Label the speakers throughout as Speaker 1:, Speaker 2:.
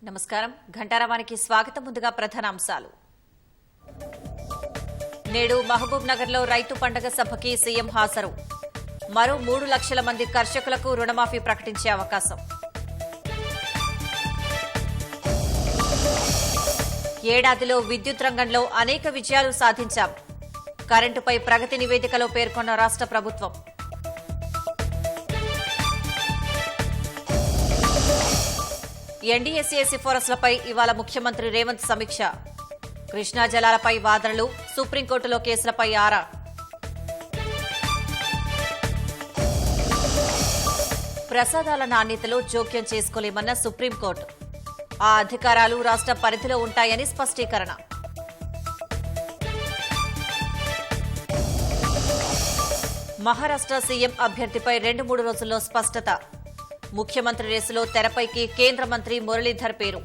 Speaker 1: నమస్కారం ఘంటారావానికి స్వాగతం. ముందుగా ప్రధాన అంశాలు. నేడు మహబూబ్ నగర్ లో రైతు పండుగ సభకి సీఎం హాజరు. మరో 3 లక్షల మంది కర్షకులకు రుణమాఫీ ప్రకటించే అవకాశం. ఏడాదిలో విద్యుత్ రంగంలో అనేక విజయాలు సాధించాం. కరెంటుపై ప్రగతి నివేదికలో పేర్కొన్న రాష్ట్ర ప్రభుత్వం. ఎన్డీఏసీ సిఫారసులపై ఇవాళ ముఖ్యమంత్రి రేవంత్ సమీక్ష. కృష్ణా జలాలపై వాదనలు, సుప్రీంకోర్టులో కేసులపై ఆరా. ప్రసాదాల నాణ్యతలో జోక్యం చేసుకోలేమన్న సుప్రీంకోర్టు. ఆ అధికారాలు రాష్ట్ర పరిధిలో ఉంటాయని స్పష్టీకరణ. మహారాష్ట్ర సీఎం అభ్యర్థిపై 2-3 రోజుల్లో స్పష్టత. ముఖ్యమంత్రి రేసులో తెరపైకి కేంద్ర మంత్రి మురళీధర్ పేరు.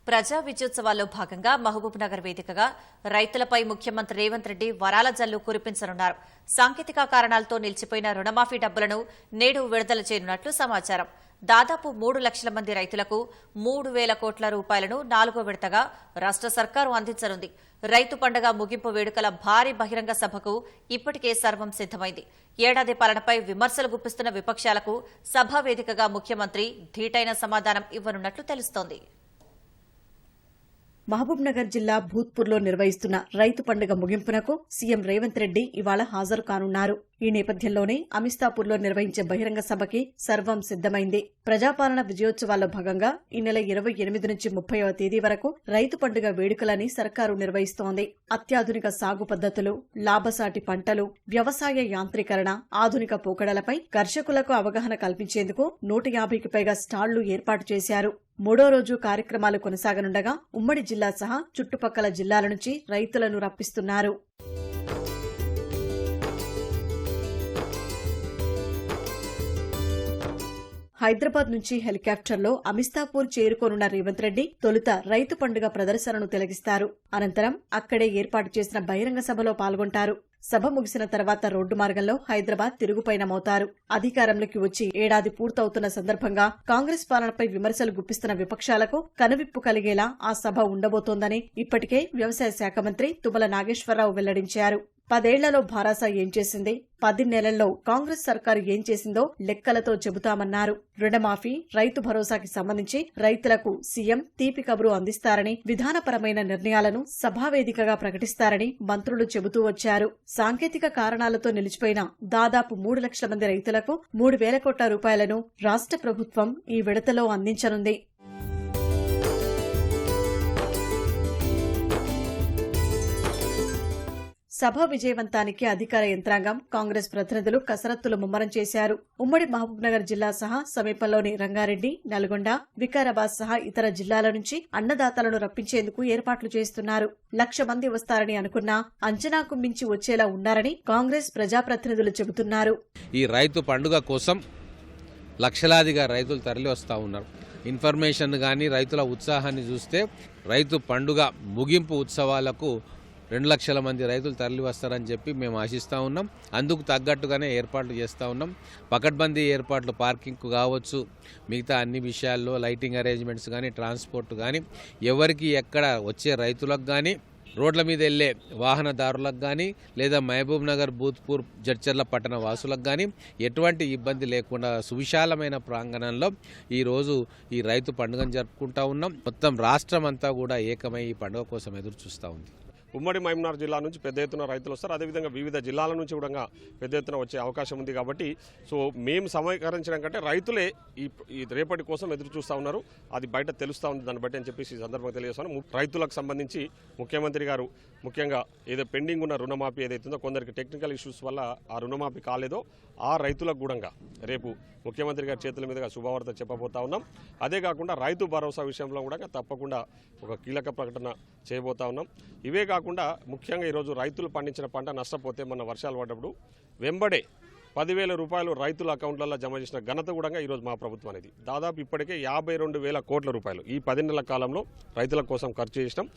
Speaker 1: ప్రజా విజయోత్సవాల్లో భాగంగా మహబూబ్ నగర్ వేదికగా రైతులపై ముఖ్యమంత్రి రేవంత్ రెడ్డి వరాల జల్లు కురిపించనున్నారు. సాంకేతిక కారణాలతో నిలిచిపోయిన రుణమాఫీ డబ్బులను నేడు విడుదల చేయనున్నట్లు సమాచారం. దాదాపు 3 లక్షల మంది రైతులకు 3,000 కోట్ల రూపాయలను 4వ విడతగా రాష్ట్ర సర్కారు అందించనుంది. రైతు పండుగ ముగింపు వేడుకల భారీ బహిరంగ సభకు ఇప్పటికే సర్వం సిద్దమైంది. ఏడాది పాలనపై విమర్శలు గుప్పిస్తున్న విపక్షాలకు సభా వేదికగా ముఖ్యమంత్రి ధీటైన సమాధానం ఇవ్వనున్నట్లు తెలుస్తోంది.
Speaker 2: మహబూబ్ నగర్ జిల్లా భూత్పూర్లో నిర్వహిస్తున్న రైతు పండుగ ముగింపునకు సీఎం రేవంత్ రెడ్డి ఇవాళ హాజరు కానున్నారు. ఈ నేపథ్యంలోనే అమిస్తాపూర్లో నిర్వహించే బహిరంగ సభకి సర్వం సిద్దమైంది. ప్రజాపాలన విజయోత్సవాల్లో భాగంగా ఈ నెల 28 నుంచి 30వ తేదీ వరకు రైతు పండుగ వేడుకలని సర్కారు నిర్వహిస్తోంది. అత్యాధునిక సాగు పద్ధతులు, లాభసాటి పంటలు, వ్యవసాయ యాంత్రీకరణ, ఆధునిక పోకడలపై కర్షకులకు అవగాహన కల్పించేందుకు 150కి పైగా స్టాళ్లు ఏర్పాటు చేశారు. 3వ రోజు కార్యక్రమాలు కొనసాగనుండగా ఉమ్మడి జిల్లా సహా చుట్టుపక్కల జిల్లాల నుంచి రైతులను రప్పిస్తున్నారు. హైదరాబాద్ నుంచి హెలికాప్టర్లో అమిస్తాపూర్ చేరుకోనున్న రేవంత్ రెడ్డి తొలుత రైతు పండుగ ప్రదర్శనను తిలకిస్తారు. అనంతరం అక్కడే ఏర్పాటు చేసిన బహిరంగ సభలో పాల్గొంటారు. సభ ముగిసిన తర్వాత రోడ్డు మార్గంలో హైదరాబాద్ తిరుగుపయనమవుతారు. అధికారంలోకి వచ్చి ఏడాది పూర్తవుతున్న సందర్భంగా కాంగ్రెస్ పాలనపై విమర్శలు గుప్పిస్తున్న విపక్షాలకు కనువిప్పు కలిగేలా ఆ సభ ఉండబోతోందని ఇప్పటికే వ్యవసాయ శాఖ మంత్రి తుమ్మల నాగేశ్వరరావు వెల్లడించారు. 10 ఏళ్లలో భారాస ఏం చేసింది, 10 నెలల్లో కాంగ్రెస్ సర్కారు ఏం చేసిందో లెక్కలతో చెబుతామన్నారు. రుణమాఫీ, రైతు భరోసాకి సంబంధించి రైతులకు సీఎం తీపి కబురు అందిస్తారని, విధానపరమైన నిర్ణయాలను సభావేదికగా ప్రకటిస్తారని మంత్రులు చెబుతూ వచ్చారు. సాంకేతిక కారణాలతో నిలిచిపోయిన దాదాపు 3 లక్షల మంది రైతులకు 3,000 కోట్ల రూపాయలను రాష్ట్ర ప్రభుత్వం ఈ విడతలో అందించనుంది. సభ విజయవంతానికి అధికార యంత్రాంగం, కాంగ్రెస్ ప్రతినిధులు కసరత్తులు ముమ్మరం చేశారు. ఉమ్మడి మహబూబ్ నగర్ జిల్లా సహా సమీపంలోని రంగారెడ్డి, నల్గొండ, వికారాబాద్ సహా ఇతర జిల్లాల నుంచి అన్నదాతలను రప్పించేందుకు ఏర్పాట్లు చేస్తున్నారు. 1,00,000 మంది వస్తారని అనుకున్నా అంచనాకు మించి వచ్చేలా ఉన్నారని కాంగ్రెస్ ప్రజాప్రతినిధులు చెబుతున్నారు.
Speaker 3: ఈ రైతు పండుగ కోసం లక్షలాదిగా రైతులు తరలి వస్తూ ఉన్నారు. ఇన్ఫర్మేషన్ కానీ రైతుల ఉత్సాహాన్ని చూస్తే రైతు పండుగ ముగింపు ఉత్సవాలకు 2 లక్షల మంది రైతులు తరలి వస్తారని చెప్పి మేము ఆశిస్తూ ఉన్నాం. అందుకు తగ్గట్టుగానే ఏర్పాట్లు చేస్తూ ఉన్నాం. పకడ్బందీ ఏర్పాట్లు, పార్కింగ్ కావచ్చు, మిగతా అన్ని విషయాల్లో లైటింగ్ అరేంజ్మెంట్స్ కానీ, ట్రాన్స్పోర్ట్ కానీ, ఎవరికి ఎక్కడ వచ్చే రైతులకు కానీ, రోడ్ల మీద వెళ్లే వాహనదారులకు కానీ, లేదా మహబూబ్ నగర్, భూత్పూర్, జడ్చర్ల పట్టణ వాసులకు కానీ ఎటువంటి ఇబ్బంది లేకుండా సువిశాలమైన ప్రాంగణంలో ఈరోజు ఈ రైతు పండుగను జరుపుకుంటా ఉన్నాం. మొత్తం రాష్ట్రం అంతా కూడా ఏకమై ఈ పండుగ కోసం ఎదురు చూస్తూ ఉంది.
Speaker 4: ఉమ్మడి మహబూబ్నగర్ జిల్లా నుంచి పెద్ద ఎత్తున రైతులు వస్తారు. అదేవిధంగా వివిధ జిల్లాల నుంచి కూడా పెద్ద ఎత్తున వచ్చే అవకాశం ఉంది. కాబట్టి మేము సమీకరించడం కంటే రైతులే ఈ రేపటి కోసం ఎదురు చూస్తూ ఉన్నారు. అది బయట తెలుస్తూ ఉంది. దాన్ని బట్టి అని చెప్పేసి ఈ సందర్భంగా తెలియజేస్తాను. రైతులకు సంబంధించి ముఖ్యమంత్రి గారు ముఖ్యంగా ఏదో పెండింగ్ ఉన్న రుణమాఫీ ఏదైతుందో కొందరికి టెక్నికల్ ఇష్యూస్ వల్ల ఆ రుణమాఫీ కాలేదో ఆ రైతులకు కూడా రేపు ముఖ్యమంత్రి గారి చేతుల మీదుగా శుభవార్త చెప్పబోతా ఉన్నాం. అదే కాకుండా రైతు భరోసా విషయంలో కూడా తప్పకుండా ఒక కీలక ప్రకటన చేయబోతా ఉన్నాం. ఇవే కాకుండా ముఖ్యంగా ఈరోజు రైతులు పండించిన పంట నష్టపోతే మన వర్షాలు పడ్డప్పుడు వెంబడే 10,000 రూపాయలు రైతుల అకౌంట్లలో జమ చేసిన ఘనత కూడా ఈరోజు మా ప్రభుత్వం అనేది. దాదాపు ఇప్పటికే 52,000 కోట్ల రూపాయలు ఈ 10 నెలల కాలంలో రైతుల కోసం ఖర్చు చేసినాం.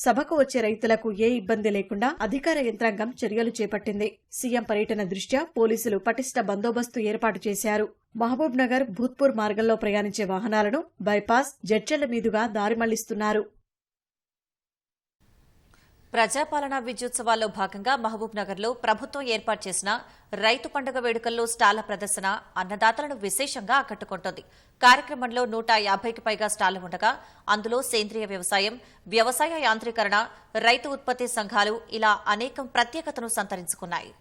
Speaker 2: సభకు వచ్చే రైతులకు ఏ ఇబ్బంది లేకుండా అధికార యంత్రాంగం చర్యలు చేపట్టింది. సీఎం పర్యటన దృష్ట్యా పోలీసులు పటిష్ట బందోబస్తు ఏర్పాటు చేశారు. మహబూబ్ నగర్ భూత్పూర్ మార్గంలో ప్రయాణించే వాహనాలను బైపాస్, జడ్చర్ల మీదుగా దారి మళ్లిస్తున్నారు.
Speaker 1: ప్రజాపాలన విద్యుత్సవాల్లో భాగంగా మహబూబ్ నగర్ లో ప్రభుత్వం ఏర్పాటు చేసిన రైతు పండుగ వేడుకల్లో స్టాళ్ల ప్రదర్శన అన్నదాతలను విశేషంగా ఆకట్టుకుంటోంది. కార్యక్రమంలో 150కి పైగా స్టాళ్లు ఉండగా అందులో సేంద్రియ వ్యవసాయం, వ్యవసాయ యాంత్రీకరణ, రైతు ఉత్పత్తి సంఘాలు ఇలా అనేకం ప్రత్యేకతను సంతరించుకున్నాయి.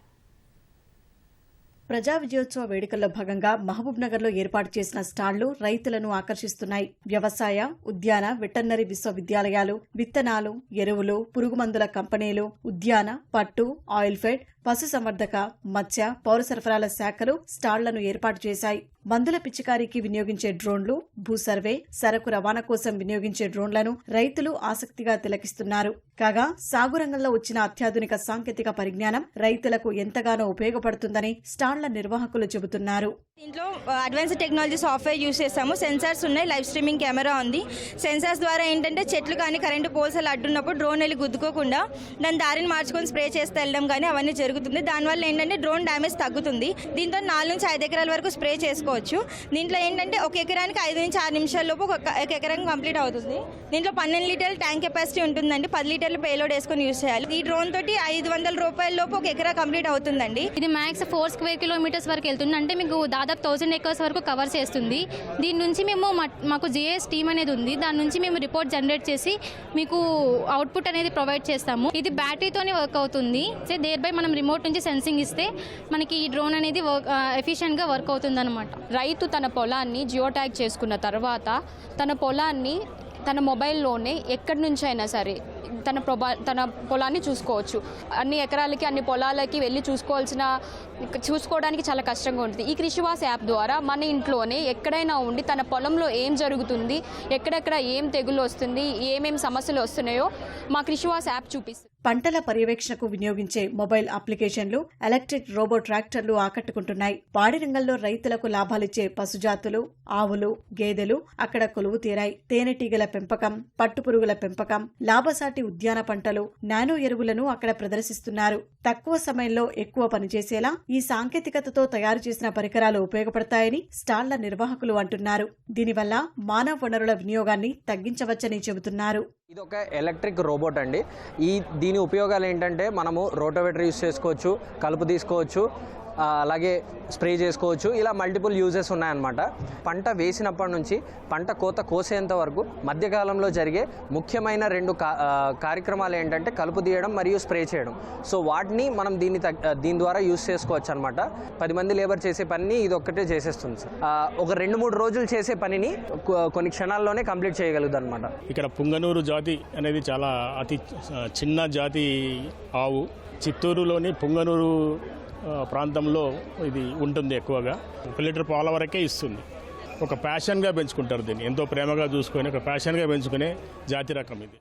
Speaker 2: ప్రజా విజయోత్సవ వేడుకల్లో భాగంగా మహబూబ్ నగర్ లో ఏర్పాటు చేసిన స్టాళ్లు రైతులను ఆకర్షిస్తున్నాయి. వ్యవసాయ, ఉద్యాన, వెటర్నరీ విశ్వవిద్యాలయాలు, విత్తనాలు, ఎరువులు, పురుగుమందుల కంపెనీలు, ఉద్యాన, పట్టు, ఆయిల్ ఫెడ్, పశుసంవర్ధక, మత్స్య, పౌర సరఫరాల శాఖలు స్టాళ్లను ఏర్పాటు చేశాయి. మందుల పిచికారీకి వినియోగించే డ్రోన్లు, భూ సర్వే, సరకు రవాణా కోసం వినియోగించే డ్రోన్లను రైతులు ఆసక్తిగా తిలకిస్తున్నారు. కాగా సాగు రంగంలో వచ్చిన అత్యాధునిక సాంకేతిక పరిజ్ఞానం రైతులకు ఎంతగానో ఉపయోగపడుతుందని స్టాళ్ల నిర్వాహకులు చెబుతున్నారు.
Speaker 5: దీంట్లో అడ్వాన్స్డ్ టెక్నాలజీ సాఫ్ట్వేర్ యూస్ చేస్తాము. సెన్సార్స్ ఉన్నాయి, లైవ్ స్ట్రీమింగ్ కెమెరా ఉంది. సెన్సార్స్ ద్వారా ఏంటంటే చెట్లు కానీ కరెంటు పోల్స్ అలా అడ్డున్నప్పుడు డ్రోన్ వెళ్ళి గుద్దుకోకుండా దాని దారిని మార్చుకొని స్ప్రే చేస్తే వెళ్ళడం కానీ అవన్నీ జరుగుతుంది. దానివల్ల ఏంటంటే డ్రోన్ డ్యామేజ్ తగ్గుతుంది. దీంతో 4 నుంచి 5 ఎకరాల వరకు స్ప్రే చేసుకోవచ్చు. దీంట్లో ఏంటంటే ఒక ఎకరానికి 5 నుంచి 6 నిమిషాల లోపు ఒక ఎకరం కంప్లీట్ అవుతుంది. దీంట్లో 12 లీటర్ల ట్యాంక్ కెపాసిటీ ఉంటుందండి. 10 లీటర్ల పేలోడ్ వేసుకొని యూస్ చేయాలి. ఈ డ్రోన్ తోటి 500 రూపాయల లోపు ఒక ఎకరా కంప్లీట్ అవుతుందండి.
Speaker 6: ఇది మ్యాక్స్ 4 స్క్వేర్ కిలోమీటర్స్ వరకు వెళ్తుంది. అంటే మీకు దాదాపు 1000 ఎకర్స్ వరకు కవర్ చేస్తుంది. దీని నుంచి మేము మాకు జిఎస్ టీమ్ అనేది ఉంది. దాని నుంచి మేము రిపోర్ట్ జనరేట్ చేసి మీకు అవుట్పుట్ అనేది ప్రొవైడ్ చేస్తాము. ఇది బ్యాటరీతోనే వర్క్ అవుతుంది. దేర్ బై మనం రిమోట్ నుంచి సెన్సింగ్ ఇస్తే మనకి ఈ డ్రోన్ అనేది ఎఫిషియెంట్ గా వర్క్ అవుతుంది అనమాట.
Speaker 7: రైతు తన పొలాన్ని జియో ట్యాగ్ చేసుకున్న తర్వాత తన పొలాన్ని తన మొబైల్లోనే ఎక్కడి నుంచైనా సరే తన పొలాన్ని చూసుకోవచ్చు. అన్ని ఎకరాలకి అన్ని పొలాలకి వెళ్ళి చూసుకోవడానికి చాలా కష్టంగా ఉంటుంది. ఈ కృషివాస్ యాప్ ద్వారా మన ఇంట్లోనే ఎక్కడైనా ఉండి తన పొలంలో ఏం జరుగుతుంది, ఎక్కడెక్కడ ఏం తెగులు వస్తుంది, ఏమేం సమస్యలు వస్తున్నాయో మా కృషివాస్ యాప్ చూపిస్తుంది.
Speaker 2: పంటల పర్యవేక్షణకు వినియోగించే మొబైల్ అప్లికేషన్లు, ఎలక్ట్రిక్ రోబో ట్రాక్టర్లు ఆకట్టుకుంటున్నాయి. పాడి రంగంలో రైతులకు లాభాలిచ్చే పశుజాతులు, ఆవులు, గేదెలు అక్కడ కొలువు తీరాయి. తేనెటీగల పెంపకం, పట్టుపురుగుల పెంపకం, లాభసాటి ఉద్యాన పంటలు, నానో ఎరువులను అక్కడ ప్రదర్శిస్తున్నారు. తక్కువ సమయంలో ఎక్కువ పనిచేసేలా ఈ సాంకేతికతతో తయారు చేసిన పరికరాలు ఉపయోగపడతాయని స్టాళ్ల నిర్వాహకులు అంటున్నారు. దీనివల్ల మానవ వనరుల వినియోగాన్ని తగ్గించవచ్చని చెబుతున్నారు.
Speaker 8: ఇది ఒక ఎలక్ట్రిక్ రోబోట్ అండి. దీని ఉపయోగాలు ఏంటంటే మనము రోటోవేటర్ యూస్ చేసుకోవచ్చు, కలుపు తీసుకోవచ్చు, అలాగే స్ప్రే చేసుకోవచ్చు. ఇలా మల్టిపుల్ యూజెస్ ఉన్నాయన్నమాట. పంట వేసినప్పటి నుంచి పంట కోత కోసేంత వరకు మధ్యకాలంలో జరిగే ముఖ్యమైన 2 కార్యక్రమాలు ఏంటంటే కలుపు తీయడం మరియు స్ప్రే చేయడం. సో వాటిని మనం దీని ద్వారా యూజ్ చేసుకోవచ్చు అనమాట. 10 మంది లేబర్ చేసే పనిని ఇది ఒక్కటే చేసేస్తుంది సార్. ఒక 2-3 రోజులు చేసే పనిని కొన్ని క్షణాల్లోనే కంప్లీట్ చేయగలుగుతుంది అనమాట.
Speaker 9: ఇక్కడ పుంగనూరు జాతి అనేది చాలా అతి చిన్న జాతి ఆవు. చిత్తూరులోని పుంగనూరు ప్రాంతంలో ఇది ఉంటుంది. ఎక్కువగా 1 లీటర్ పాల వరకే ఇస్తుంది. ఒక ప్యాషన్గా పెంచుకుంటారు దీన్ని. ఎంతో ప్రేమగా చూసుకొని ఒక ప్యాషన్గా పెంచుకునే జాతి రకం ఇది.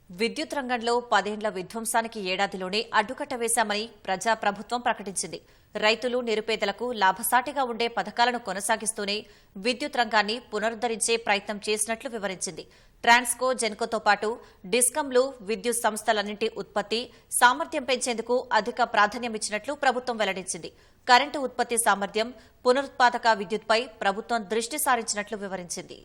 Speaker 1: విద్యుత్ రంగంలో 10 ఏళ్ల విధ్వంసానికి ఏడాదిలోనే అడ్డుకట్ట వేశామని ప్రజాప్రభుత్వం ప్రకటించింది. రైతులు, నిరుపేదలకు లాభసాటిగా ఉండే పథకాలను కొనసాగిస్తూనే విద్యుత్ రంగాన్ని పునరుద్దరించే ప్రయత్నం చేసినట్లు వివరించింది. ట్రాన్స్కో, జెన్కోతో పాటు డిస్కంలు విద్యుత్ సంస్థలన్నింటి ఉత్పత్తి సామర్థ్యం పెంచేందుకు అధిక ప్రాధాన్యమిచ్చినట్లు ప్రభుత్వం వెల్లడించింది. కరెంటు ఉత్పత్తి సామర్థ్యం, పునరుత్పాదక విద్యుత్పై ప్రభుత్వం దృష్టి సారించినట్లు వివరించింది.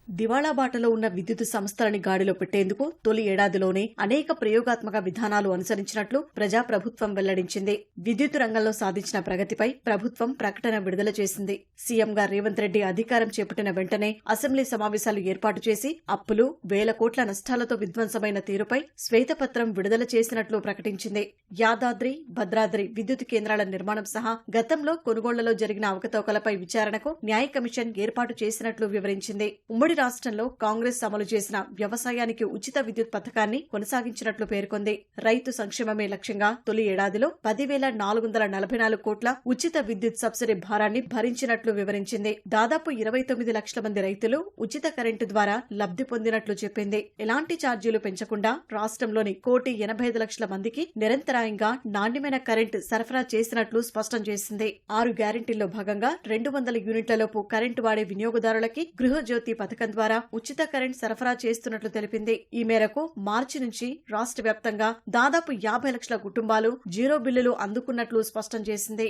Speaker 2: దివాళా బాటలో ఉన్న విద్యుత్ సంస్థలని గాడిలో పెట్టేందుకు తొలి ఏడాదిలోనే అనేక ప్రయోగాత్మక విధానాలు అనుసరించినట్లు ప్రజాప్రభుత్వం వెల్లడించింది. విద్యుత్ రంగంలో సాధించిన ప్రగతిపై ప్రభుత్వం ప్రకటన విడుదల చేసింది. సీఎంగా రేవంత్ రెడ్డి అధికారం చేపట్టిన వెంటనే అసెంబ్లీ సమావేశాలు ఏర్పాటు చేసి అప్పులు, 1000 కోట్ల నష్టాలతో విధ్వంసమైన తీరుపై శ్వేతపత్రం విడుదల చేసినట్లు ప్రకటించింది. యాదాద్రి, భద్రాద్రి విద్యుత్ కేంద్రాల నిర్మాణం సహా గతంలో కొనుగోళ్లలో జరిగిన అవకతవకలపై విచారణకు న్యాయ కమిషన్ ఏర్పాటు చేసినట్లు వివరించింది. ఉమ్మడి రాష్ట్రంలో కాంగ్రెస్ అమలు చేసిన వ్యవసాయానికి ఉచిత విద్యుత్ పథకాన్ని కొనసాగించినట్లు పేర్కొంది. రైతు సంక్షేమమే లక్ష్యంగా తొలి ఏడాదిలో 10,444 కోట్ల ఉచిత విద్యుత్ సబ్సిడీ భారాన్ని భరించినట్లు వివరించింది. దాదాపు 29 లక్షల మంది రైతులు ఉచిత కరెంటు ద్వారా లబ్ధి పొందినట్లు చెప్పింది. ఎలాంటి ఛార్జీలు పెంచకుండా రాష్ట్రంలోని 1,85,00,000 మందికి నిరంతరాయంగా నాణ్యమైన కరెంటు సరఫరా చేసినట్లు స్పష్టం చేసింది. 6 గ్యారెంటీల్లో భాగంగా 200 యూనిట్లలోపు కరెంటు వాడే వినియోగదారులకి గృహజ్యోతి పథకం ద్వారా ఉచిత కరెంట్ సరఫరా చేస్తున్నట్లు తెలిపింది. ఈ మేరకు మార్చి నుంచి రాష్ట్ర వ్యాప్తంగా దాదాపు 50 లక్షల కుటుంబాలు జీరో బిల్లులు అందుకున్నట్లు స్పష్టం చేసింది.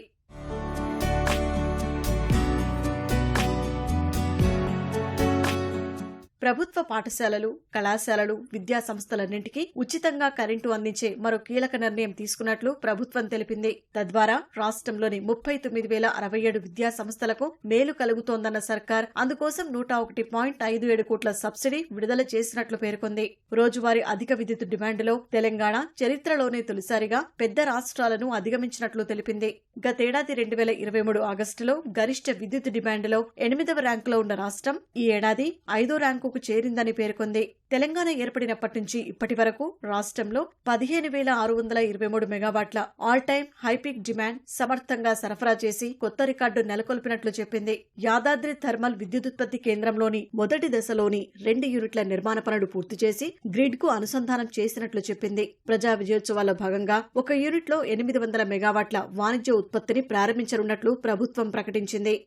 Speaker 2: ప్రభుత్వ పాఠశాలలు, కళాశాలలు, విద్యా సంస్థలన్నింటికీ ఉచితంగా కరెంటు అందించే మరో కీలక నిర్ణయం తీసుకున్నట్లు ప్రభుత్వం తెలిపింది. తద్వారా రాష్ట్రంలోని 39,067 విద్యా సంస్థలకు మేలు కలుగుతోందన్న సర్కార్ అందుకోసం 101.57 కోట్ల సబ్సిడీ విడుదల చేసినట్లు పేర్కొంది. రోజువారీ అధిక విద్యుత్ డిమాండ్లో తెలంగాణ చరిత్రలోనే తొలిసారిగా పెద్ద రాష్ట్రాలను అధిగమించినట్లు తెలిపింది. గతేడాది 2023 ఆగస్టులో గరిష్ట విద్యుత్ డిమాండ్లో 8వ ర్యాంకులో ఉన్న రాష్ట్రం ఈ ఏడాది 5వ ర్యాంకు చేరిందని పేర్కొంది. తెలంగాణ ఏర్పడినప్పటి నుంచి ఇప్పటి వరకు రాష్ట్రంలో 15,623 మెగావాట్ల ఆల్ టైమ్ హైపీక్ డిమాండ్ సమర్థంగా సరఫరా చేసి కొత్త రికార్డు నెలకొల్పినట్లు చెప్పింది. యాదాద్రి థర్మల్ విద్యుదుత్పత్తి కేంద్రంలోని మొదటి దశలోని 2 యూనిట్ల నిర్మాణ పనులు పూర్తి చేసి గ్రిడ్ కు అనుసంధానం చేసినట్లు చెప్పింది. ప్రజా విజయోత్సవాల్లో భాగంగా 1 యూనిట్లో 800 మెగావాట్ల వాణిజ్య ఉత్పత్తిని ప్రారంభించనున్నట్లు ప్రభుత్వం ప్రకటించింది.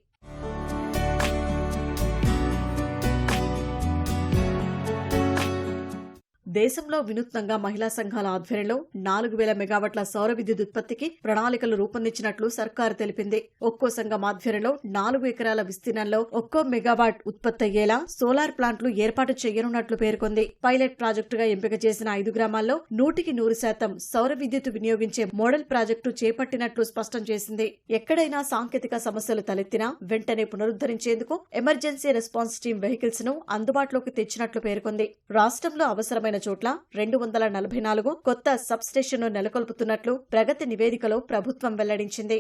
Speaker 2: దేశంలో వినూత్నంగా మహిళా సంఘాల ఆధ్వర్యంలో 4,000 మెగావాట్ల సౌర విద్యుత్ ఉత్పత్తికి ప్రణాళికలు రూపొందించినట్లు సర్కారు తెలిపింది. ఒక్కో సంఘం ఆధ్వర్యంలో 4 ఎకరాల విస్తీర్ణంలో 1 మెగావాట్ ఉత్పత్తి అయ్యేలా సోలార్ ప్లాంట్లు ఏర్పాటు చేయనున్నట్లు పేర్కొంది. పైలట్ ప్రాజెక్టుగా ఎంపిక చేసిన 5 గ్రామాల్లో 100% సౌర విద్యుత్ వినియోగించే మోడల్ ప్రాజెక్టు చేపట్టినట్లు స్పష్టం చేసింది. ఎక్కడైనా సాంకేతిక సమస్యలు తలెత్తినా వెంటనే పునరుద్దరించేందుకు ఎమర్జెన్సీ రెస్పాన్స్ టీమ్ వెహికల్స్ ను అందుబాటులోకి తెచ్చినట్లు పేర్కొంది. రాష్ట్రంలో అవసరమైన చోట్ల 244 కొత్త సబ్ స్టేషన్ను నెలకొల్పుతున్నట్లు ప్రగతి నివేదికలో ప్రభుత్వం వెల్లడించింది.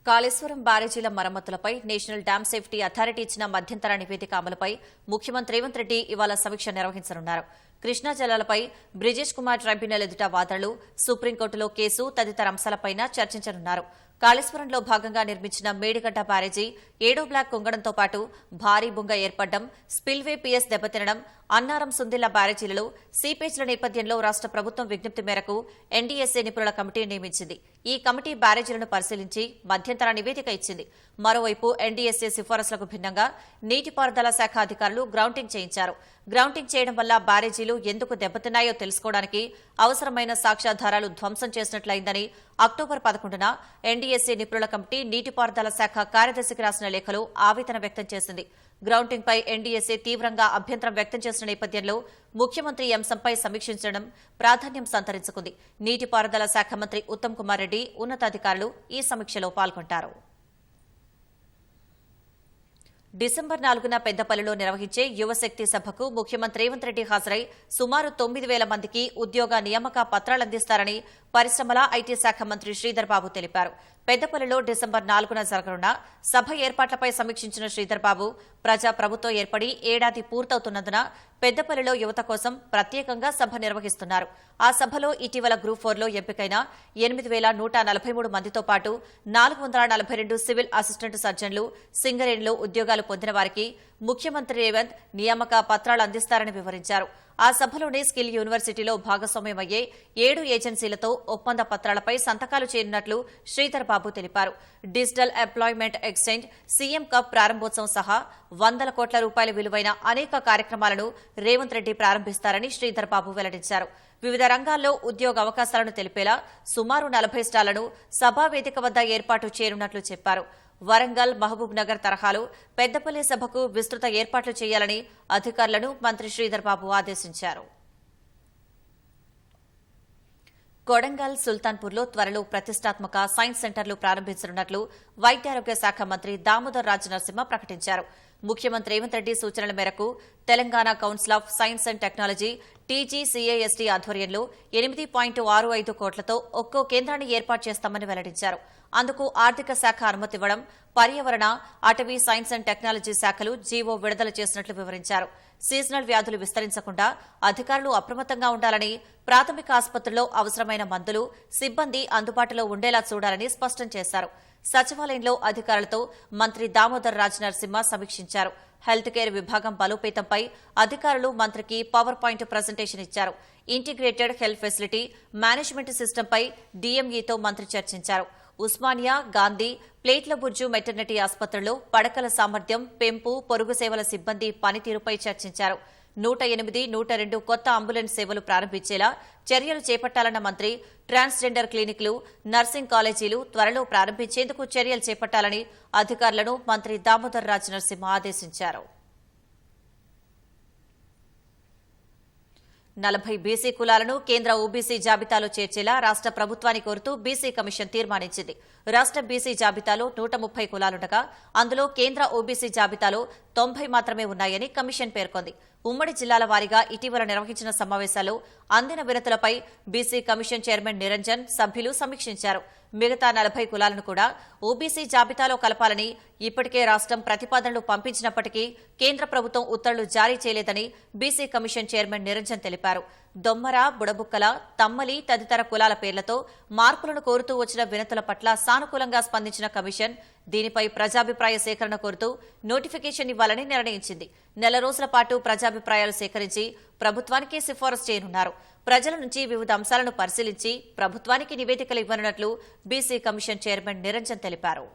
Speaker 1: కాళేశ్వరం బ్యారేజీల మరమ్మతులపై నేషనల్ డ్యామ్ సేఫ్టీ అథారిటీ ఇచ్చిన మధ్యంతర నివేదిక అమలుపై ముఖ్యమంత్రి రేవంత్ రెడ్డి ఇవాళ సమీక్ష నిర్వహించనున్నారు. కృష్ణా జలాలపై బ్రిజేష్ కుమార్ ట్రైబ్యునల్ ఎదుట వాదనలు, సుప్రీంకోర్టులో కేసు తదితర అంశాలపై చర్చించనున్నారు. కాళేశ్వరంలో భాగంగా నిర్మించిన మేడిగడ్డ బ్యారేజీ 7వ బ్లాక్ కుంగడంతో పాటు భారీ బుంగ ఏర్పడడం, స్పిల్వే పీఎస్ దెబ్బతినడం, అన్నారం సుందిళ్ల బ్యారేజీలలో సీపేజ్ల నేపథ్యంలో రాష్ట్ర ప్రభుత్వం విజ్ఞప్తి మేరకు ఎన్డీఎస్ఏ నిపుణుల కమిటీని నియమించింది. ఈ కమిటీ బ్యారేజీలను పరిశీలించి మధ్యంతర నివేదిక ఇచ్చింది. మరోవైపు ఎన్డీఎస్ఏ సిఫారసులకు భిన్నంగా నీటిపారుదల శాఖ అధికారులు గ్రౌంటింగ్ చేయించారు. గ్రౌంటింగ్ చేయడం వల్ల బ్యారేజీలు ఎందుకు దెబ్బతిన్నాయో తెలుసుకోవడానికి అవసరమైన సాక్ష్యాధారాలు ధ్వంసం చేసినట్లయిందని అక్టోబర్ 11న ఎన్డీఎస్ఏ నిపుణుల కమిటీ నీటిపారుదల శాఖ కార్యదర్శికి రాసిన లేఖలో ఆవేదన వ్యక్తం చేసింది. గ్రౌంటింగ్పై ఎన్డీఎస్ఏ తీవ్రంగా అభ్యంతరం వ్యక్తం చేసిన నేపథ్యంలో ముఖ్యమంత్రి ఈ అంశంపై సమీక్షించడం ప్రాధాన్యం సంతరించుకుంది. నీటిపారుదల శాఖ మంత్రి ఉత్తమ్ కుమార్ రెడ్డి, ఉన్నతాధికారులు ఈ సమీక్షలో పాల్గొంటారు. డిసెంబర్ 4న పెద్దపల్లిలో నిర్వహించే యువశక్తి సభకు ముఖ్యమంత్రి రేవంత్ రెడ్డి హాజరై సుమారు 9,000 మందికి ఉద్యోగ నియామక పత్రాలందిస్తారని పరిశ్రమల ఐటీ శాఖ మంత్రి శ్రీధర్ బాబు తెలిపారు. పెద్దపల్లిలో డిసెంబర్ 4న జరగనున్న సభ ఏర్పాట్లపై సమీక్షించిన శ్రీధర్ బాబు, ప్రజా ప్రభుత్వం ఏర్పడి ఏడాది పూర్తవుతున్నందున పెద్దపల్లిలో యువత కోసం ప్రత్యేకంగా సభ నిర్వహిస్తున్నారు. ఆ సభలో ఇటీవల గ్రూప్ 4లో ఎంపికైన 8,143 మందితో పాటు 442 సివిల్ అసిస్టెంట్ సర్జన్లు, సింగరేణిలో ఉద్యోగాలు పొందిన వారికి ముఖ్యమంత్రి రేవంత్ నియామక పత్రాలు అందిస్తారని వివరించారు. ఆ సభలోనే స్కిల్ యూనివర్సిటీలో భాగస్వామ్యమయ్యే 7 ఏజెన్సీలతో ఒప్పంద పత్రాలపై సంతకాలు చేయనున్నట్లు శ్రీధర్ బాబు తెలిపారు. Digital employment exchange, CM cup ప్రారంభోత్సవం సహా 100 కోట్ల రూపాయల విలువైన అనేక కార్యక్రమాలను రేవంత్ రెడ్డి ప్రారంభిస్తారని శ్రీధర్ బాబు వెల్లడించారు. వివిధ రంగాల్లో ఉద్యోగ అవకాశాలను తెలిపేలా సుమారు 40 స్టాళ్లను సభా వేదిక వద్ద ఏర్పాటు చేయనున్నట్లు చెప్పారు. వరంగల్, మహబూబ్ నగర్ తరహాలో పెద్దపల్లి సభకు విస్తృత ఏర్పాట్లు చేయాలని అధికారులను మంత్రి శ్రీధర్ బాబు ఆదేశించారు. కొడంగల్, సుల్తాన్పూర్లో త్వరలో ప్రతిష్టాత్మక సైన్స్ సెంటర్లు ప్రారంభించనున్నట్లు వైద్యారోగ్య శాఖ మంత్రి దామోదర్ రాజ నరసింహ ప్రకటించారు. ముఖ్యమంత్రి రేవంత్ రెడ్డి సూచనల మేరకు Telangana council of science and technology, TGCAST ఆధ్వర్యంలో 8.65 కోట్లతో ఒక్కో కేంద్రాన్ని ఏర్పాటు చేస్తామని వెల్లడించారు. అందుకు ఆర్థిక శాఖ అనుమతివ్వడం, పర్యావరణ, అటవీ, సైన్స్ అండ్ టెక్నాలజీ శాఖలు జీవో విడుదల చేసినట్లు వివరించారు. సీజనల్ వ్యాధులు విస్తరించకుండా అధికారులు అప్రమత్తంగా ఉండాలని, ప్రాథమిక ఆసుపత్రుల్లో అవసరమైన మందులు, సిబ్బంది అందుబాటులో ఉండేలా చూడాలని స్పష్టం చేశారు. సచివాలయంలో అధికారులతో మంత్రి దామోదర్ రాజ్ నరసింహ సమీక్షించారు. హెల్త్ కేర్ విభాగం బలోపేతంపై అధికారులు మంత్రికి పవర్ పాయింట్ ప్రజెంటేషన్ ఇచ్చారు. ఇంటిగ్రేటెడ్ హెల్త్ ఫెసిలిటీ మేనేజ్మెంట్ సిస్టంపై డీఎంఈతో మంత్రి చర్చించారు. ఉస్మానియా, గాంధీ, ప్లేట్ల బుర్జు మెటర్నిటీ ఆసుపత్రుల్లో పడకల సామర్థ్యం పెంపు, పొరుగు సేవల సిబ్బంది పనితీరుపై చర్చించారు. 108, 102 కొత్త అంబులెన్స్ సేవలు ప్రారంభించేలా చర్యలు చేపట్టాలన్న మంత్రి ట్రాన్స్జెండర్ క్లినిక్లు, నర్సింగ్ కాలేజీలు త్వరలో ప్రారంభించేందుకు చర్యలు చేపట్టాలని అధికారులను మంత్రి దామోదర్ రాజ్ నరసింహ ఆదేశించారు. 40 బీసీ కులాలను కేంద్ర ఓబీసీ జాబితాలో చేర్చేలా రాష్ట ప్రభుత్వాన్ని కోరుతూ బీసీ కమిషన్ తీర్మానించింది. రాష్ట బీసీ జాబితాలో 130 కులాలుండగా అందులో కేంద్ర ఓబీసీ జాబితాలో 90 మాత్రమే ఉన్నాయని కమిషన్ పేర్కొంది. ఉమ్మడి జిల్లాల వారీగా ఇటీవల నిర్వహించిన సమావేశాల్లో అందిన వినతులపై బీసీ కమిషన్ చైర్మన్ నిరంజన్, సభ్యులు సమీక్షించారు. మిగతా 40 కులాలను కూడా ఓబీసీ జాబితాలో కలపాలని ఇప్పటికే రాష్ట్రం ప్రతిపాదనలు పంపించినప్పటికీ కేంద్ర ప్రభుత్వం ఉత్తర్వులు జారీ చేయలేదని బీసీ కమిషన్ చైర్మన్ నిరంజన్ తెలిపారు. దొమ్మర, బుడబుక్కల, తమ్మలి తదితర కులాల పేర్లతో మార్పులను కోరుతూ వచ్చిన వినతుల పట్ల సానుకూలంగా స్పందించిన కమిషన్ దీనిపై ప్రజాభిప్రాయ సేకరణ కోరుతూ నోటిఫికేషన్ ఇవ్వాలని నిర్ణయించింది. నెల రోజుల పాటు ప్రజాభిప్రాయాలు సేకరించి ప్రభుత్వానికి సిఫారసు చేయనున్నారు. ప్రజల నుంచి వివిధ అంశాలను పరిశీలించి ప్రభుత్వానికి నివేదికలు ఇవ్వనున్నట్లు బీసీ కమిషన్ చైర్మన్ నిరంజన్ తెలిపారు.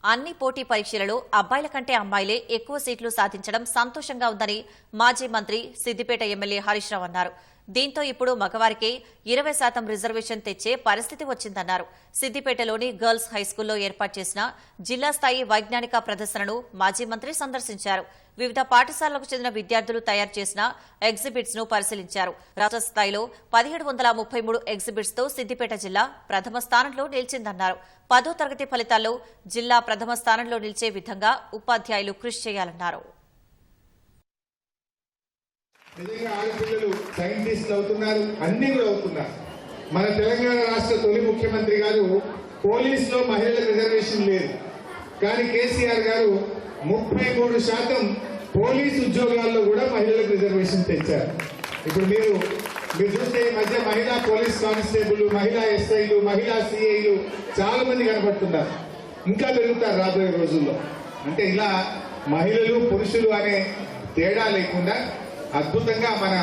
Speaker 1: అన్ని పోటీ పరీక్షలలో అబ్బాయిల కంటే అమ్మాయిలే ఎక్కువ సీట్లు సాధించడం సంతోషంగా ఉందని మాజీ మంత్రి సిద్దిపేట ఎమ్మెల్యే హరీష్ రావు అన్నారు. దీంతో ఇప్పుడు మగవారికే 20% రిజర్వేషన్ తెచ్చే పరిస్థితి వచ్చిందన్నారు. సిద్దిపేటలోని గర్ల్స్ హైస్కూల్లో ఏర్పాటు చేసిన జిల్లా స్థాయి వైజ్ఞానిక ప్రదర్శనను మాజీ మంత్రి సందర్శించారు. వివిధ పాఠశాలలకు చెందిన విద్యార్థులు తయారు చేసిన ఎగ్జిబిట్స్ ను పరిశీలించారు. రాష్ట్ర స్థాయిలో 1733 ఎగ్జిబిట్స్ తో సిద్దిపేట జిల్లా ప్రథమ స్థానంలో నిలిచిందన్నారు. 10వ తరగతి ఫలితాల్లో జిల్లా ప్రథమ స్థానంలో నిలిచే విధంగా ఉపాధ్యాయులు కృషి చేయాలన్నారు.
Speaker 10: నిజంగా ఆడపిల్లలు సైంటిస్టులు అవుతున్నారు, అన్ని కూడా అవుతున్నారు. మన తెలంగాణ రాష్ట్ర తొలి ముఖ్యమంత్రి గారు పోలీసులో మహిళల రిజర్వేషన్ లేదు, కానీ కేసీఆర్ గారు 33% పోలీసు ఉద్యోగాల్లో కూడా మహిళలకు రిజర్వేషన్ తెచ్చారు. ఇప్పుడు మీరు చూస్తే ఈ మధ్య మహిళా పోలీస్ కానిస్టేబుల్, మహిళా ఎస్ఐలు, మహిళా సిఐలు చాలా మంది కనబడుతున్నారు. ఇంకా పెరుగుతారు రాబోయే రోజుల్లో. అంటే ఇలా మహిళలు పురుషులు అనే తేడా లేకుండా అద్భుతంగా మన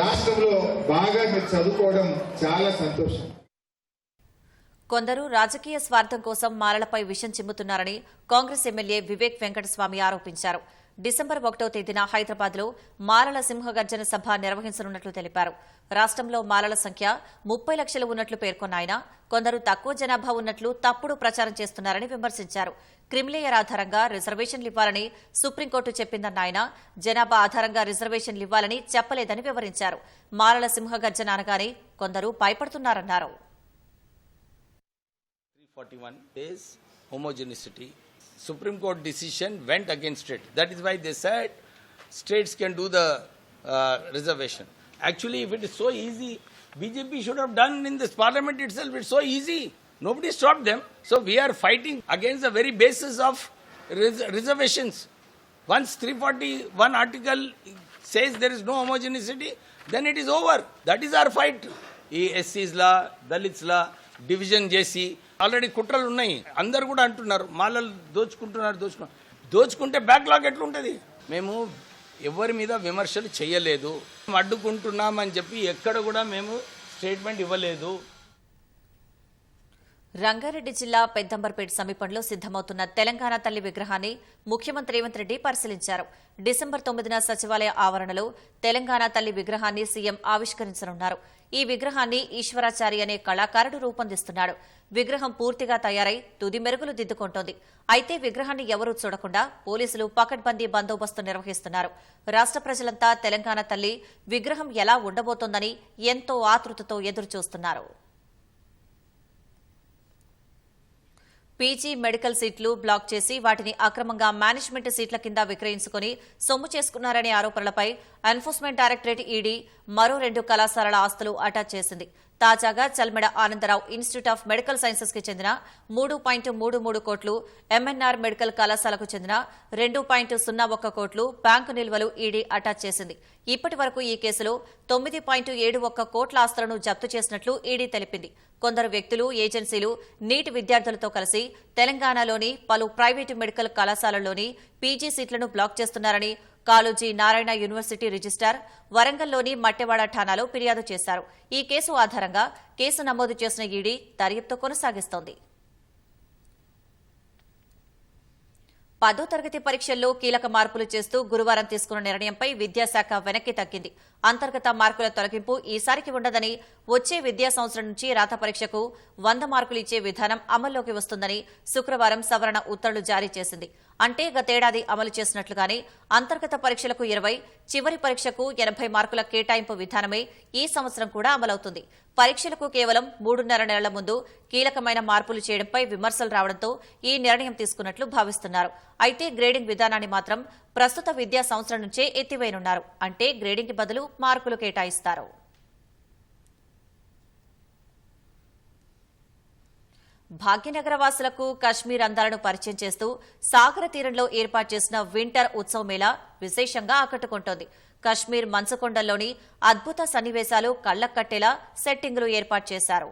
Speaker 10: రాష్ట్రంలో బాగా మీరు చదువుకోవడం చాలా సంతోషం.
Speaker 1: కొందరు రాజకీయ స్వార్థం కోసం మాలలపై విషం చిమ్ముతున్నారని కాంగ్రెస్ ఎమ్మెల్యే వివేక్ వెంకటస్వామి ఆరోపించారు. డిసెంబర్ 1వ తేదీన హైదరాబాద్లో మాలల సింహగర్జన సభ నిర్వహించనున్నట్లు తెలిపారు. రాష్ట్రంలో మాలల సంఖ్య 30 లక్షలు ఉన్నట్లు పేర్కొన్న ఆయన కొందరు తక్కువ జనాభా ఉన్నట్లు తప్పుడు ప్రచారం చేస్తున్నారని విమర్శించారు. క్రిమిలేయర్ ఆధారంగా రిజర్వేషన్లు ఇవ్వాలని సుప్రీంకోర్టు చెప్పిందన్న ఆయన జనాభా ఆధారంగా రిజర్వేషన్లు ఇవ్వాలని చెప్పలేదని వివరించారు. మాలల సింహగర్జన అనగానే కొందరు భయపడుతున్నారన్నారు.
Speaker 11: 341 is homogeneity. Supreme Court decision went against it. That is why they said states can do the reservation. Actually, if it is so easy, BJP should have done in this parliament itself. It's so easy. Nobody stopped them. So we are fighting against the very basis of reservations. Once 341 article says there is no homogeneity, then it is over. That is our fight. SC's law, Dalits law, division JC. Already కుట్రలు ఉన్నాయి. అందరు కూడా అంటున్నారు మాలలు దోచుకుంటే backlog ఎట్లుంటుంది. మేము ఎవరి మీద విమర్శలు చేయలేదు, అడ్డుకుంటున్నామని చెప్పి ఎక్కడ కూడా మేము స్టేట్మెంట్ ఇవ్వలేదు.
Speaker 1: రంగారెడ్డి జిల్లా పెద్దంబర్పేట సమీపంలో సిద్దమవుతున్న తెలంగాణ తల్లి విగ్రహాన్ని ముఖ్యమంత్రి రేవంత్ రెడ్డి పరిశీలించారు. డిసెంబర్ 9న సచివాలయ ఆవరణలో తెలంగాణ తల్లి విగ్రహాన్ని సీఎం ఆవిష్కరించనున్నారు. ఈ విగ్రహాన్ని ఈశ్వరాచారి అనే కళాకారుడు రూపొందిస్తున్నాడు. విగ్రహం పూర్తిగా తయారై తుది మెరుగులు దిద్దుకుంటోంది. అయితే విగ్రహాన్ని ఎవరూ చూడకుండా పోలీసులు పకడ్బందీ బందోబస్తు నిర్వహిస్తున్నారు. రాష్ట్ర ప్రజలంతా తెలంగాణ తల్లి విగ్రహం ఎలా ఉండబోతోందని ఎంతో ఆతృతతో ఎదురుచూస్తున్నారు. పీజీ మెడికల్ సీట్లు బ్లాక్ చేసి వాటిని అక్రమంగా మేనేజ్మెంట్ సీట్ల కింద విక్రయించుకుని సొమ్ము చేసుకున్నారనే ఆరోపణలపై ఎన్ఫోర్స్మెంట్ డైరెక్టరేట్ ఈడీ మరో 2 కళాశాలల ఆస్తులు అటాచ్ చేసింది. తాజాగా Chalmeda Anandarao institute of medical sciences కి చెందిన 3.33 కోట్లు, ఎంఎన్ఆర్ మెడికల్ కళాశాలకు చెందిన 2.01 కోట్లు బ్యాంకు నిల్వలు ఈడీ అటాచ్ చేసింది. ఇప్పటి వరకు ఈ కేసులో 9.71 కోట్ల ఆస్తులను జప్తు చేసినట్లు ఈడీ తెలిపింది. కొందరు వ్యక్తులు, ఏజెన్సీలు నీట్ విద్యార్థులతో కలిసి తెలంగాణలోని పలు ప్రైవేటు మెడికల్ కళాశాలల్లోని పీజీ సీట్లను బ్లాక్ చేస్తున్నారని కాళోజీ నారాయణ యూనివర్సిటీ రిజిస్ట్రార్ వరంగల్లోని మట్టెవాడ ఠాణాలో ఫిర్యాదు చేశారు. ఈ కేసు ఆధారంగా కేసు నమోదు చేసిన ఈడీ దర్యాప్తు కొనసాగిస్తోంది. 10వ తరగతి పరీక్షల్లో కీలక మార్పులు చేస్తూ గురువారం తీసుకున్న నిర్ణయంపై విద్యాశాఖ వెనక్కి తగ్గింది. అంతర్గత మార్కుల తొలగింపు ఈసారికి ఉండదని, వచ్చే విద్యా సంవత్సరం నుంచి రాత పరీక్షకు 100 మార్కులు ఇచ్చే విధానం అమల్లోకి వస్తుందని శుక్రవారం సవరణ ఉత్తర్వులు జారీ చేసింది. అంటే గతేడాది అమలు చేసినట్లుగానే అంతర్గత పరీక్షలకు 20, చివరి పరీక్షకు 80 మార్కుల కేటాయింపు విధానమే ఈ సంవత్సరం కూడా అమలవుతుంది. పరీక్షలకు కేవలం 3.5 నెలల ముందు కీలకమైన మార్పులు చేయడంపై విమర్శలు రావడంతో ఈ నిర్ణయం తీసుకున్నట్లు భావిస్తున్నారు. అయితే గ్రేడింగ్ విధానాన్ని మాత్రం ప్రస్తుత విద్యా సంవత్సరం నుంచే ఎత్తివేయనున్నారు. అంటే గ్రేడింగ్ కి బదులు మార్కులు కేటాయిస్తారు. భాగ్యనగర వాసులకు కశ్మీర్ అందాలను పరిచయం చేస్తూ సాగర తీరంలో ఏర్పాటు చేసిన వింటర్ ఉత్సవ్ మేళా విశేషంగా ఆకట్టుకుంటోంది. కశ్మీర్ మంచుకొండల్లోని అద్భుత సన్నివేశాలు కళ్లకు కట్టేలా సెట్టింగులు ఏర్పాటు చేశారు.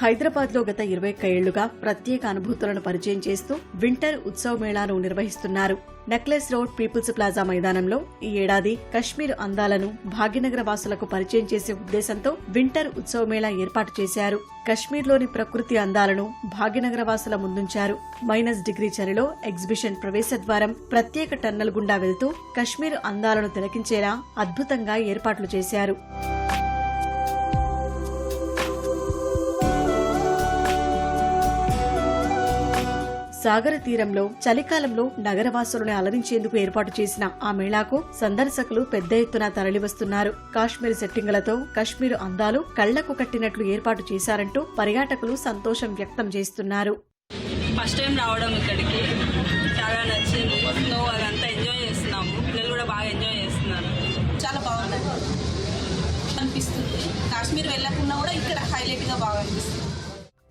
Speaker 2: హైదరాబాద్లో గత 21 ఏళ్లుగా ప్రత్యేక అనుభూతులను పరిచయం చేస్తూ వింటర్ ఉత్సవ్ మేళాను నిర్వహిస్తున్నారు. నెక్లెస్ రోడ్ పీపుల్స్ ప్లాజా మైదానంలో ఈ ఏడాది కశ్మీర్ అందాలను భాగ్యనగర వాసులకు పరిచయం చేసే ఉద్దేశంతో వింటర్ ఉత్సవ్ మేళా ఏర్పాటు చేశారు. కశ్మీర్లోని ప్రకృతి అందాలను భాగ్యనగర వాసుల ముందుంచారు. -డిగ్రీ చలిలో ఎగ్జిబిషన్ ప్రవేశద్వారం ప్రత్యేక టన్నల్ గుండా వెళ్తూ కశ్మీర్ అందాలను తిలకించేలా అద్భుతంగా ఏర్పాట్లు చేశారు. సాగర తీరంలో చలికాలంలో నగరవాసులను అలరించేందుకు ఏర్పాటు చేసిన ఆ మేళాకు సందర్శకులు పెద్ద ఎత్తున తరలివస్తున్నారు. కాశ్మీర్ సెట్టింగులతో కశ్మీర్ అందాలు కళ్లకు కట్టినట్లు ఏర్పాటు చేశారంటూ పర్యాటకులు సంతోషం వ్యక్తం చేస్తున్నారు.
Speaker 12: ఫస్ట్ టైం రావడం ఇక్కడికి చాలా నచ్చింది. స్నో అదంతా ఎంజాయ్ చేస్తున్నాము. పిల్లలు కూడా బాగా ఎంజాయ్ చేస్తున్నారు.
Speaker 13: చాలా బాగుంది అనిపిస్తుంది. కాశ్మీర్ వెళ్ళకుండా కూడా ఇక్కడ హైలైట్ గా బాగా అనిపిస్తుంది.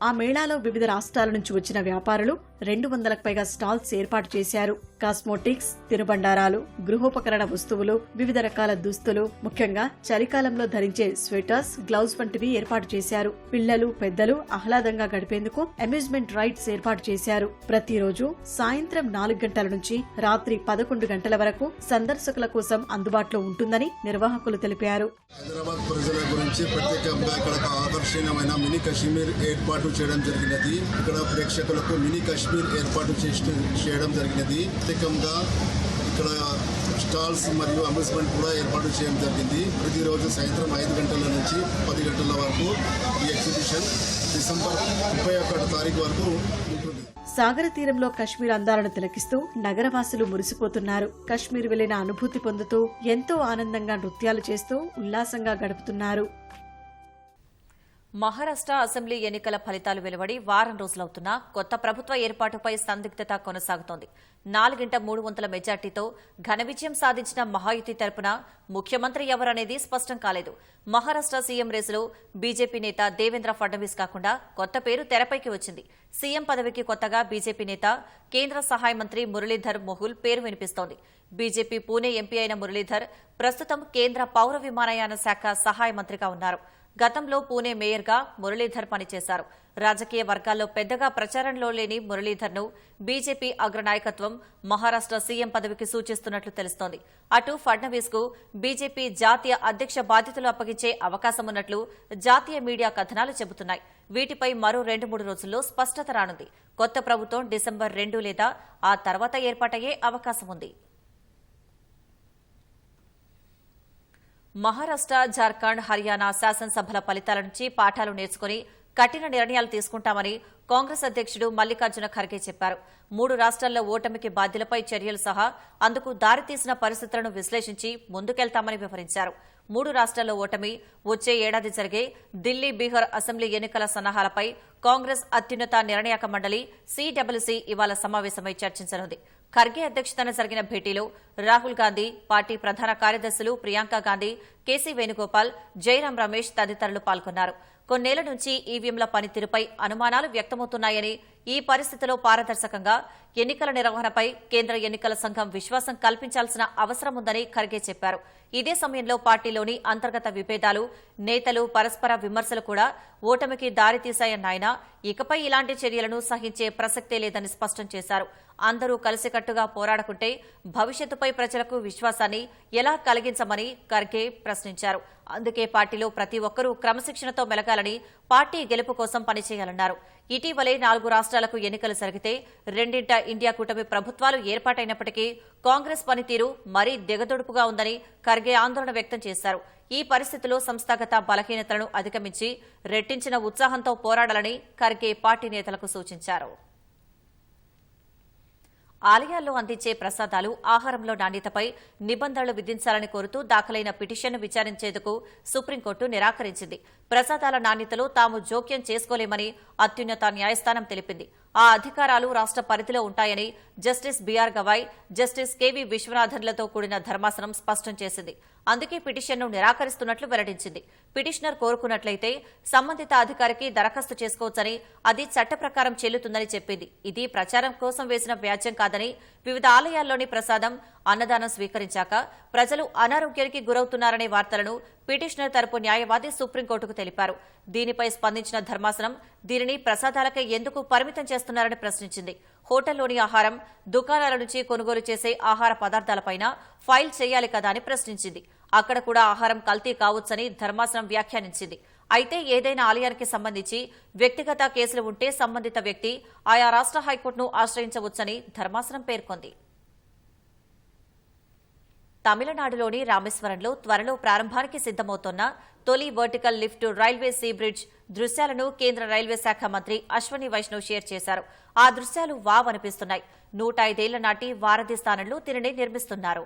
Speaker 2: ఆ మేళాలో వివిధ రాష్ట్రాల నుంచి వచ్చిన వ్యాపారులు 200కు పైగా స్టాల్స్ ఏర్పాటు చేశారు. కాస్మోటిక్స్, తినుబండారాలు, గృహోపకరణ వస్తువులు, వివిధ రకాల దుస్తులు, ముఖ్యంగా చలికాలంలో ధరించే స్వెటర్స్, గ్లౌజ్ వంటివి ఏర్పాటు చేశారు. పిల్లలు, పెద్దలు ఆహ్లాదంగా గడిపేందుకు అమ్యూజ్మెంట్ రైడ్స్ ఏర్పాటు చేశారు. ప్రతిరోజు సాయంత్రం 4 గంటల నుంచి రాత్రి 11 గంటల వరకు సందర్శకుల కోసం అందుబాటులో ఉంటుందని నిర్వాహకులు తెలిపారు.
Speaker 14: హైదరాబాద్ ప్రజల గురించి ప్రత్యేకంగా ఇక్కడ ఆకర్షణీయమైన మినీ కశ్మీర్ ఏర్పాటు చేయడం జరిగినది. ఇక్కడ ప్రేక్షకులకు మినీ కశ్మీర్ ఏర్పాటు చేయడం జరిగినది. ప్రత్యేకంగా ఇక్కడ స్టాల్స్ మరియు అమ్యూజ్మెంట్ కూడా ఏర్పాటు చేయడం జరిగింది. ప్రతిరోజు సాయంత్రం 5 గంటల నుంచి 10 గంటల వరకు ఈ ఎగ్జిబిషన్ డిసెంబర్ 31 తారీఖు వరకు ఉంటుంది.
Speaker 2: సాగర తీరంలో కశ్మీర్ అందాలను తిలకిస్తూ నగరవాసులు మురిసిపోతున్నారు. కశ్మీర్ వెళ్లిన అనుభూతి పొందుతూ ఎంతో ఆనందంగా నృత్యాలు చేస్తూ ఉల్లాసంగా గడుపుతున్నారు.
Speaker 1: మహారాష్ట్ర అసెంబ్లీ ఎన్నికల ఫలితాలు వెలువడి వారం రోజులవుతున్నా కొత్త ప్రభుత్వ ఏర్పాటుపై సందిగ్ధత కొనసాగుతోంది. 4/3 మెజార్టీతో ఘన విజయం సాధించిన మహాయుతి తరపున ముఖ్యమంత్రి ఎవరనేది స్పష్టం కాలేదు. మహారాష్ట్ర సీఎం రేసులో బీజేపీ నేత దేవేంద్ర ఫడ్నవీస్ కాకుండా కొత్త పేరు తెరపైకి వచ్చింది. సీఎం పదవికి కొత్తగా బీజేపీ నేత కేంద్ర సహాయ మంత్రి మురళీధర్ మోహుల్ పేరు వినిపిస్తోంది. బీజేపీ పూణే ఎంపీ అయిన మురళీధర్ ప్రస్తుతం కేంద్ర పౌర విమానయాన శాఖ సహాయ మంత్రిగా ఉన్నారు. గతంలో పూణే మేయర్గా మురళీధర్ పనిచేశారు. రాజకీయ వర్గాల్లో పెద్దగా ప్రచారంలో లేని మురళీధర్ను బీజేపీ అగ్రనాయకత్వం మహారాష్ట్ర సీఎం పదవికి సూచిస్తున్నట్లు తెలుస్తోంది. అటు ఫడ్నవీస్ కు బీజేపీ జాతీయ అధ్యక్ష బాధ్యతలు అప్పగించే అవకాశమున్నట్లు జాతీయ మీడియా కథనాలు చెబుతున్నాయి. వీటిపై మరో 2-3 రోజుల్లో స్పష్టత రానుంది. కొత్త ప్రభుత్వం డిసెంబర్ 2 లేదా ఆ తర్వాత ఏర్పాటయ్యే అవకాశం ఉంది. మహారాష్ట్ర, జార్ఖండ్, హర్యానా శాసనసభల ఫలితాల నుంచి పాఠాలు నేర్చుకుని కఠిన నిర్ణయాలు తీసుకుంటామని కాంగ్రెస్ అధ్యక్షుడు మల్లికార్జున ఖర్గే చెప్పారు. 3 రాష్ట్రాల్లో ఓటమికి బాధ్యులపై చర్యలు సహా అందుకు దారితీసిన పరిస్థితులను విశ్లేషించి ముందుకెళ్తామని వివరించారు. 3 రాష్ట్రాల్లో ఓటమి, వచ్చే ఏడాది జరిగే ఢిల్లీ, బీహార్ అసెంబ్లీ ఎన్నికల సన్నాహాలపై కాంగ్రెస్ అత్యున్నత నిర్ణాయక మండలి CCC ఇవాళ సమావేశమై చర్చించనుంది. ఖర్గే అధ్యక్షతన జరిగిన భేటీలో రాహుల్ గాంధీ, పార్టీ ప్రధాన కార్యదర్శులు ప్రియాంక గాంధీ, కేసీ వేణుగోపాల్, జైరాం రమేష్ తదితరులు పాల్గొన్నారు. కొన్నేళ్ల నుంచి ఈవీఎంల పనితీరుపై అనుమానాలు వ్యక్తమవుతున్నాయని, ఈ పరిస్థితిలో పారదర్శకంగా ఎన్నికల నిర్వహణపై కేంద్ర ఎన్నికల సంఘం విశ్వాసం కల్పించాల్సిన అవసరం ఉందని ఖర్గే చెప్పారు. ఇదే సమయంలో పార్టీలోని అంతర్గత విభేదాలు, నేతలు పరస్పర విమర్శలు కూడా ఓటమికి దారితీశాయన్న ఆయన ఇకపై ఇలాంటి చర్యలను సహించే ప్రసక్తే లేదని స్పష్టం చేశారు. అందరూ కలిసికట్టుగా పోరాడుకుంటే భవిష్యత్తుపై ప్రజలకు విశ్వాసాన్ని ఎలా కలిగించమని ఖర్గే ప్రశ్నించారు. అందుకే పార్టీలో ప్రతి ఒక్కరూ క్రమశిక్షణతో మెలగాలని, పార్టీ గెలుపు కోసం పనిచేయాలన్నారు. ఇటీవలే 4 రాష్ట్రాలకు ఎన్నికలు జరిగితే 2 ఇండియా కూటమి ప్రభుత్వాలు ఏర్పాటైనప్పటికీ కాంగ్రెస్ పనితీరు మరీ దిగదొడుపుగా ఉందని ఖర్గే ఆందోళన వ్యక్తం చేశారు. ఈ పరిస్థితిలో సంస్థాగత బలహీనతలను అధిగమించి రెట్టించిన ఉత్సాహంతో పోరాడాలని ఖర్గే పార్టీ నేతలకు సూచించారు. ఆలయాల్లో అందించే ప్రసాదాలు, ఆహారంలో నాణ్యతపై నిబంధనలు విధించాలని కోరుతూ దాఖలైన పిటిషన్ను విచారించేందుకు సుప్రీంకోర్టు నిరాకరించింది. ప్రసాదాల నాణ్యతలో తాము జోక్యం చేసుకోలేమని అత్యున్నత న్యాయస్థానం తెలిపింది. ఆ అధికారాలు రాష్ట్ర పరిధిలో ఉంటాయని justice BR Gavai, justice KV విశ్వనాథన్లతో కూడిన ధర్మాసనం స్పష్టం చేసింది. అందుకే పిటిషన్ను నిరాకరిస్తున్నట్లు వెల్లడించింది. పిటిషనర్ కోరుకున్నట్లయితే సంబంధిత అధికారికి దరఖాస్తు చేసుకోవచ్చని, అది చట్ట ప్రకారం చెల్లుతుందని చెప్పింది. ఇది ప్రచారం కోసం వేసిన వ్యాజ్యం కాదని, వివిధ ఆలయాల్లోని ప్రసాదం, అన్నదానం స్వీకరించాక ప్రజలు అనారోగ్యానికి గురవుతున్నారనే వార్తలను పిటిషనర్ తరపు న్యాయవాది సుప్రీంకోర్టుకు తెలిపారు. దీనిపై స్పందించిన ధర్మాసనం దీనిని ప్రసాదాలకే ఎందుకు పరిమితం చేస్తున్నారని ప్రశ్నించింది. హోటల్లోని ఆహారం, దుకాణాల నుంచి కొనుగోలు చేసే ఆహార పదార్థాలపైన ఫైల్ చేయాలి కదా అని ప్రశ్నించింది. అక్కడ కూడా ఆహారం కల్తీ కావచ్చని ధర్మాసనం వ్యాఖ్యానించింది. అయితే ఏదైనా ఆలయానికి సంబంధించి వ్యక్తిగత కేసులు ఉంటే సంబంధిత వ్యక్తి ఆయా రాష్ట్ర హైకోర్టును ఆశ్రయించవచ్చని ధర్మాసనం పేర్కొంది. తమిళనాడులోని రామేశ్వరంలో త్వరలో ప్రారంభానికి సిద్దమవుతోన్న తొలి vertical lift railway sea bridge దృశ్యాలను కేంద్ర రైల్వే శాఖ మంత్రి అశ్వని వైష్ణవ్ షేర్ చేశారు. ఆ దృశ్యాలు వావ్ అనిపిస్తున్నాయి. 105 ఏళ్ల నాటి వారధి స్థానంలో దీనిని నిర్మిస్తున్నారు.